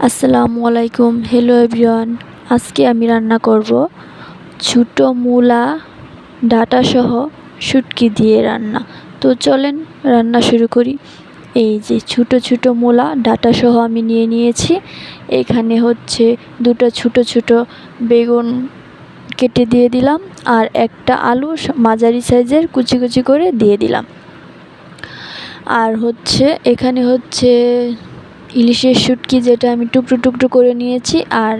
আসসালামু আলাইকুম। Hello everyone. আজকে আমি রান্না করব ছোটো মূলা ডাঁটা সহ শুটকি দিয়ে রান্না। তো চলেন রান্না শুরু করি। এই যে ছোটো ছোটো মূলা ডাঁটা সহ আমি নিয়েছি। এখানে হচ্ছে দুটো ছোটো ছোটো বেগুন কেটে দিয়ে দিলাম, আর একটা আলু মাঝারি সাইজের কুচি কুচি করে দিয়ে দিলাম। আর এখানে ইলিশের শুটকি, যেটা আমি টুকরো টুকরো করে নিয়েছি, আর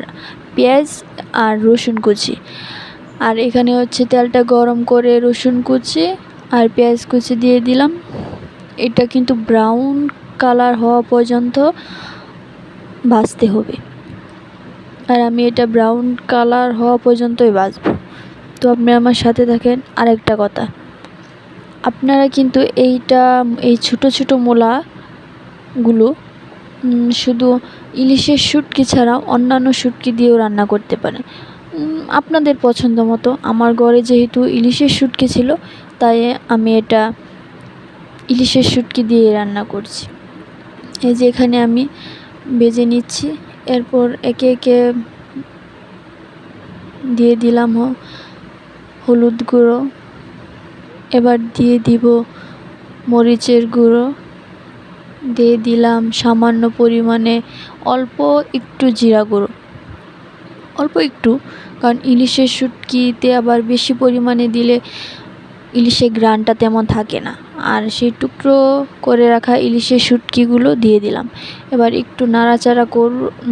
পেঁয়াজ আর রসুন কুচি। আর এখানে তেলটা গরম করে রসুন কুচি আর পেঁয়াজ কুচি দিয়ে দিলাম। এটা কিন্তু ব্রাউন কালার হওয়া পর্যন্ত ভাজতে হবে, আর আমি এটা ব্রাউন কালার হওয়া পর্যন্তই ভাজবো। তো আপনি আমার সাথে থাকেন। আরেকটা কথা, আপনারা কিন্তু এই ছোটো ছোটো মূলাগুলো শুধু ইলিশের শুটকি ছাড়া অন্যান্য শুটকি দিয়েও রান্না করতে পারেন, আপনাদের পছন্দ মতো। আমার ঘরে যেহেতু ইলিশের শুটকি ছিল, তাই আমি এটা ইলিশের শুটকি দিয়ে রান্না করছি। এই যে এখানে আমি ভেজে নিচ্ছি। এরপর একে একে দিয়ে দিলাম হলুদ গুঁড়ো, এবার দিয়ে দিব মরিচের গুঁড়ো, দিয়ে দিলাম সামান্য পরিমাণে অল্প একটু জিরা গুঁড়ো, অল্প একটু, কারণ ইলিশের শুটকিতে আবার বেশি পরিমাণে দিলে ইলিশের ঘ্রাণটা তেমন থাকে না। আর সেই টুকরো করে রাখা ইলিশের শুটকিগুলো দিয়ে দিলাম। এবার একটু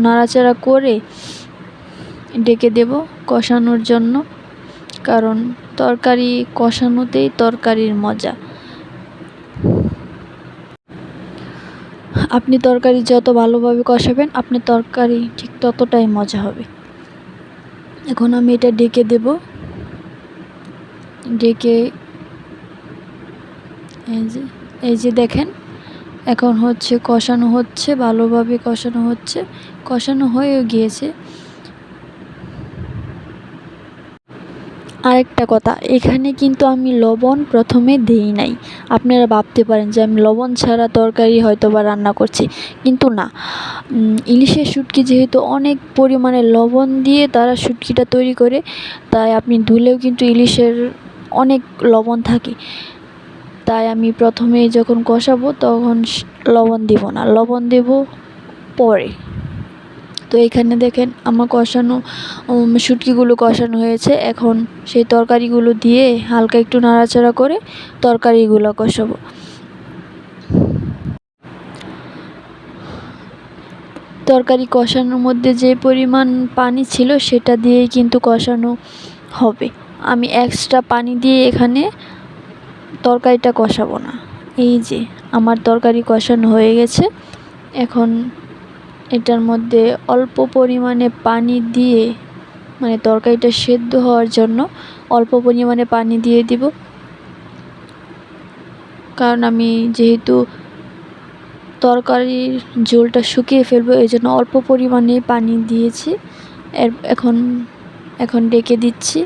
নাড়াচাড়া করে ডেকে দেব কষানোর জন্য, কারণ তরকারি কষানোতেই তরকারির মজা। আপনি তরকারি যত ভালোভাবে কষাবেন, আপনার তরকারি ঠিক ততটাই মজা হবে। এখন আমি এটা ডেকে দেব। ডেকে এই যে দেখেন, এখন কষানো হচ্ছে, ভালোভাবে কষানো হয়েও গিয়েছে। আরেকটা কথা, এখানে কিন্তু আমি লবণ প্রথমে দেই নাই। আপনারা ভাবতে পারেন যে আমি লবণ ছাড়া তরকারি হয়তো বা রান্না করছি, কিন্তু না। ইলিশের শুটকি যেহেতু অনেক পরিমাণে লবণ দিয়ে তারা শুটকিটা তৈরি করে, তাই আপনি ধুলেও কিন্তু ইলিশের অনেক লবণ থাকে। তাই আমি প্রথমে যখন কষাবো তখন লবণ দিব না, লবণ দেব পরে। তো এখানে দেখেন আমার শুটকিগুলো কষানো হয়েছে। এখন সেই তরকারিগুলো দিয়ে হালকা একটু নাড়াচাড়া করে তরকারিগুলো কষাবো। তরকারি কষানোর মধ্যে যে পরিমাণ পানি ছিল সেটা দিয়েই কিন্তু কষানো হবে। আমি এক্সট্রা পানি দিয়ে এখানে তরকারিটা কষাবো না। এই যে আমার তরকারি কষানো হয়ে গেছে। এখন এটার মধ্যে অল্প পরিমাণে পানি দিয়ে, মানে তরকারিটা সেদ্ধ হওয়ার জন্য অল্প পরিমাণে পানি দিয়ে দিব, কারণ আমি যেহেতু তরকারির ঝোলটা শুকিয়ে ফেলবো, এই জন্য অল্প পরিমাণে পানি দিয়েছি। এখন ডেকে দিচ্ছি।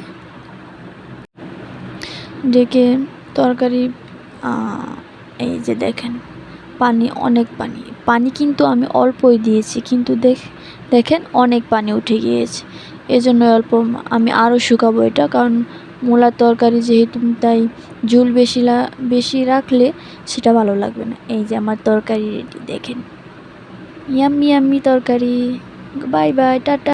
ডেকে তরকারি, এই যে দেখেন অনেক পানি কিন্তু আমি অল্পই দিয়েছি, কিন্তু দেখেন অনেক পানি উঠে গিয়েছে। এজন্য আমি আরও শুকাবো এটা, কারণ মূলার তরকারি যেহেতু, তাই ঝোল বেশি রাখলে সেটা ভালো লাগবে না। এই যে আমার তরকারি রেডি, দেখেন ইয়াম্মি ইয়াম্মি তরকারি। Bye bye, tata.